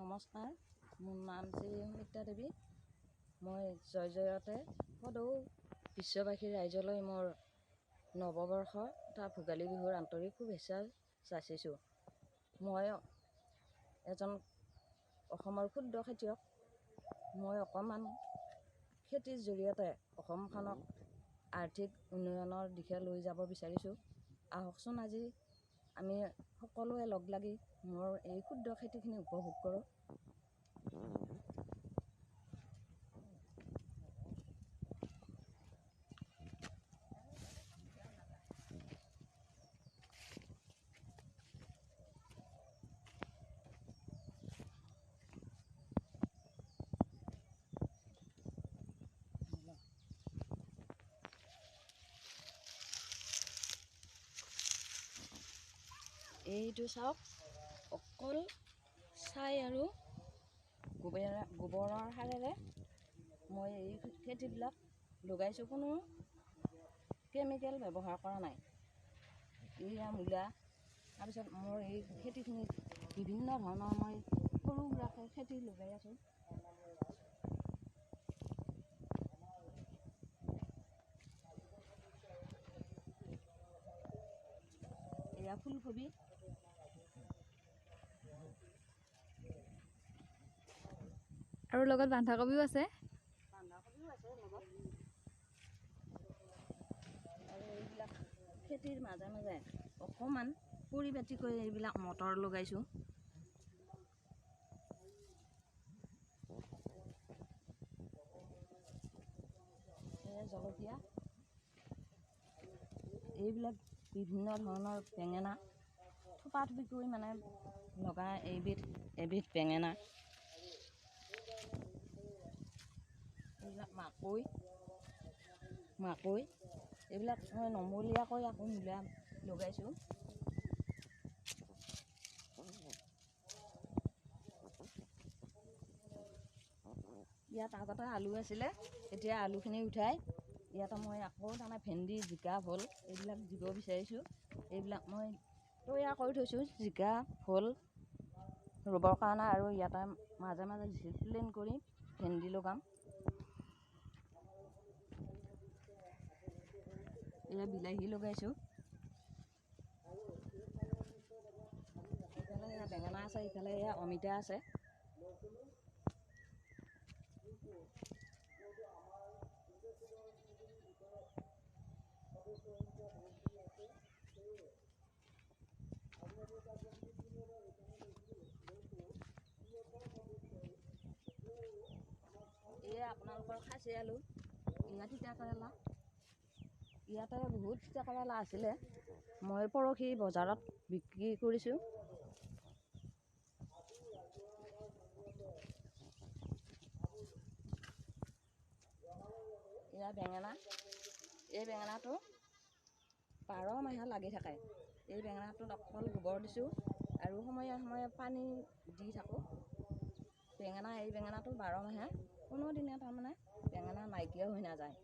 নমস্কাৰ, মোৰ নাম শ্ৰী সুমিত্ৰা দেৱী। মই জয়তে সদৌ বিশ্ববাসীৰ ৰাইজলৈ মোৰ নৱবৰ্ষ তথা ভোগালী বিহুৰ আন্তৰিক শুভেচ্ছা যাচিছোঁ। মই এজন অসমৰ ক্ষুদ্ৰ খেতিয়ক। মই অকণমান খেতিৰ জৰিয়তে অসমখনক আৰ্থিক উন্নয়নৰ দিশে লৈ যাব বিচাৰিছোঁ। আহকচোন আজি আমি সকলোৱে লগ লাগি মোৰ এই ক্ষুদ্ৰ খেতিখিনি উপভোগ কৰোঁ। এইটো চাওক, অকল ছাই আৰু গোবৰৰ সাৰেৰে মই এই খেতিবিলাক লগাইছোঁ। কোনো কেমিকেল ব্যৱহাৰ কৰা নাই। এয়া মূলা। তাৰপিছত মোৰ এই খেতিখিনিত বিভিন্ন ধৰণৰ মই সৰু সুৰাকৈ খেতি লগাই আছোঁ। এয়া ফুলকবি। আৰু লগত বন্ধাকবিও আছে। লগত। আৰু এইবিলাক খেতিৰ মাজে মাজে অকণমান পৰিপাটিকৈ এইবিলাক মটৰ লগাইছোঁ। এয়া জলকীয়া। এইবিলাক বিভিন্ন ধৰণৰ বেঙেনা, থোপা থুপিকৈ মানে লগা এবিধ বেঙেনা। এইবিলাক মাকৈ এইবিলাক মই নমলীয়াকৈ আকৌ মূলা লগাইছোঁ। ইয়াত আগতে আলু আছিলে, এতিয়া আলুখিনি উঠাই ইয়াতে মই আকৌ তাৰমানে ভেন্দি, জিকা, ভোল এইবিলাক দিব বিচাৰিছোঁ। এইবিলাক মই তৈয়াৰ কৰি থৈছোঁ, জিকা, ভোল ৰুবৰ কাৰণে। আৰু ইয়াতে মাজে মাজে প্লেন কৰি ভেন্দি লগাম। এয়া বিলাহী লগাইছোঁ। ইফালে এয়া বেঙেনা আছে, ইফালে এয়া অমিতা আছে। এয়া আপোনালোকৰ খাচী আলু। এয়া তিতা কেৰেলা। ইয়াতে বহুত তিতা কেৰেলা আছিলে, মই পৰহি বজাৰত বিক্ৰী কৰিছোঁ। এয়া বেঙেনা। এই বেঙেনাটো 12 মাহে লাগি থাকে। এই বেঙেনাটোত অকল গোবৰ দিছোঁ আৰু সময়ে সময়ে পানী দি থাকোঁ। এই বেঙেনাটো 12 মাহে, কোনো দিনে তাৰমানে বেঙেনা নাইকিয়া হৈ নাযায়।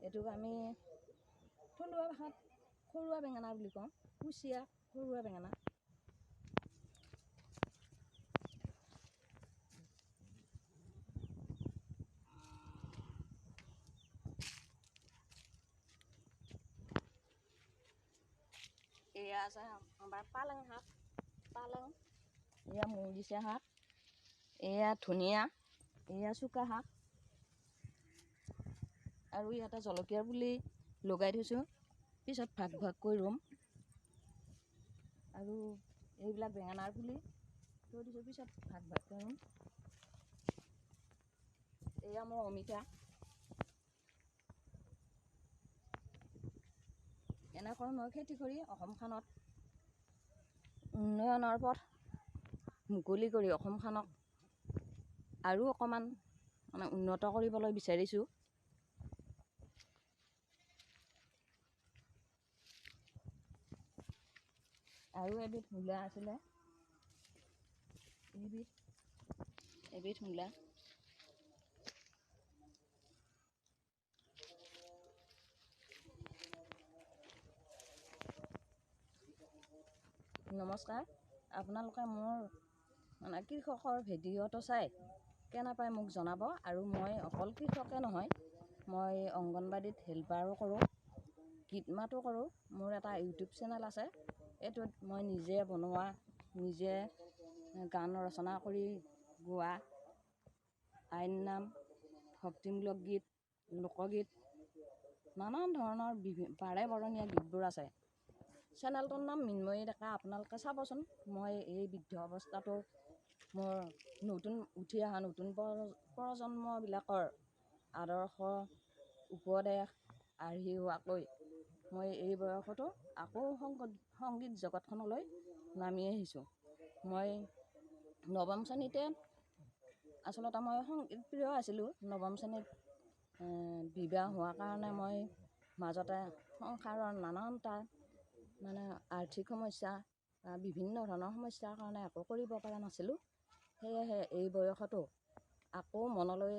এইটোক আমি থলুৱা ভাষাত সৰুৱা বেঙেনা বুলি কওঁ, কুচিয়া সৰুৱা বেঙেনা। এয়া আছে আমাৰ পালেং শাক। এয়া মৰিচা শাক, এয়া ধনিয়া, এয়া চুকা শাক। আৰু ইয়াতে জলকীয়াৰ পুলি লগাই থৈছোঁ, পিছত ভাগ ভাগকৈ ৰুম। আৰু এইবিলাক বেঙেনাৰ পুলি থৈ দিছোঁ, পিছত ভাগ ভাগকৈ ৰুম। এয়া মোৰ অমিতা। এনেকৈ মই খেতি কৰি অসমখনত উন্নয়নৰ পথ মুকলি কৰি অসমখনক আৰু অকণমান মানে উন্নত কৰিবলৈ বিচাৰিছোঁ। আৰু এবিধ মূলা আছিলে, এবিধ মূলা। নমস্কাৰ, আপোনালোকে মোৰ মানে কৃষকৰ ভিডিঅ'টো চাই কেনে পায় মোক জনাব। আৰু মই অকল কৃষকে নহয়, মই অংগনবাড়ীত হেল্পাৰো কৰোঁ, গীত মাতো কৰোঁ। মোৰ এটা ইউটিউব চেনেল আছে, এইটোত মই নিজে বনোৱা, নিজে গান ৰচনা কৰি গোৱা আইন নাম, ভক্তিমূলক গীত, লোকগীত, নানান ধৰণৰ বাৰে বৰণীয়া গীতবোৰ আছে। চেনেলটোৰ নাম মৃন্ময়ী ডেকা। আপোনালোকে চাবচোন। মই এই বৃদ্ধ অৱস্থাটো মোৰ উঠি অহা নতুন প্ৰজন্মবিলাকৰ আদৰ্শ উপদেশ আৰ্হিওৱাকৈ মই এই বয়সতো আকৌ সংগীত জগতখনলৈ নামি আহিছোঁ। মই নৱম শ্ৰেণীতে আচলতে মই সংগীত প্ৰিয় আছিলোঁ। নৱম শ্ৰেণীত বিবাহ হোৱাৰ কাৰণে মই মাজতে সংসাৰৰ নানানটা মানে আৰ্থিক সমস্যা বা বিভিন্ন ধৰণৰ সমস্যাৰ কাৰণে একো কৰিব পৰা নাছিলোঁ। সেয়েহে এই বয়সতো আকৌ মনলৈ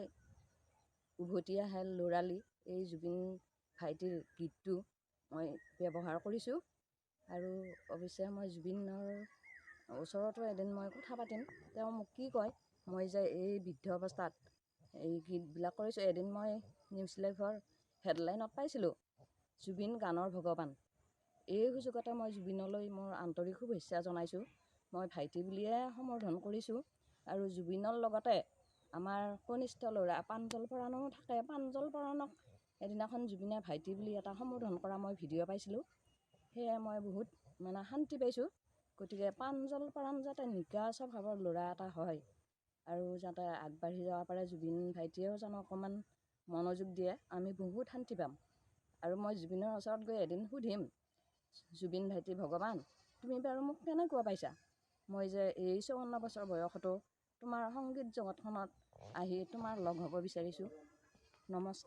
উভতি আহে ল'ৰালি এই জুবিন ভাইটিৰ গীতটো মই ব্যৱহাৰ কৰিছোঁ। আৰু অৱশ্যে মই জুবিনৰ ওচৰতো এদিন মই কথা পাতিম, তেওঁ মোক কি কয়। মই যে এই বৃদ্ধ অৱস্থাত এই গীতবিলাক কৰিছোঁ। এদিন মই নিউজ লাইভৰ হেডলাইনত পাইছিলোঁ, জুবিন গানৰ ভগৱান। এই সুযোগতে মই জুবিনলৈ মোৰ আন্তৰিক শুভেচ্ছা জনাইছোঁ। মই ভাইটি বুলিয়ে সম্বোধন কৰিছোঁ। আৰু জুবিনৰ লগতে আমাৰ কনিষ্ঠ ল'ৰা প্ৰাঞ্জল পৰাণো থাকে। প্ৰাঞ্জল পৰাণক এদিনাখন জুবিনে ভাইটি বুলি এটা সম্বোধন কৰা মই ভিডিঅ' পাইছিলোঁ। সেয়ে মই বহুত মানে শান্তি পাইছোঁ। গতিকে প্ৰাঞ্জল পৰাণ যাতে নিকা স্বভাৱৰ ল'ৰা এটা হয় আৰু যাতে আগবাঢ়ি যাব পাৰে, জুবিন ভাইটিয়েও যেন অকণমান মনোযোগ দিয়ে, আমি বহুত শান্তি পাম। আৰু মই জুবিনৰ ওচৰত গৈ এদিন সুধিম, জুবিন ভাইটি ভগৱান, তুমি বাৰু মোক কেনেকুৱা পাইছা? মই যে এই 54 বছৰ বয়সতো তোমাৰ সংগীত জগতখনত আহি তোমাৰ লগ হ'ব বিচাৰিছোঁ। নমস্কাৰ।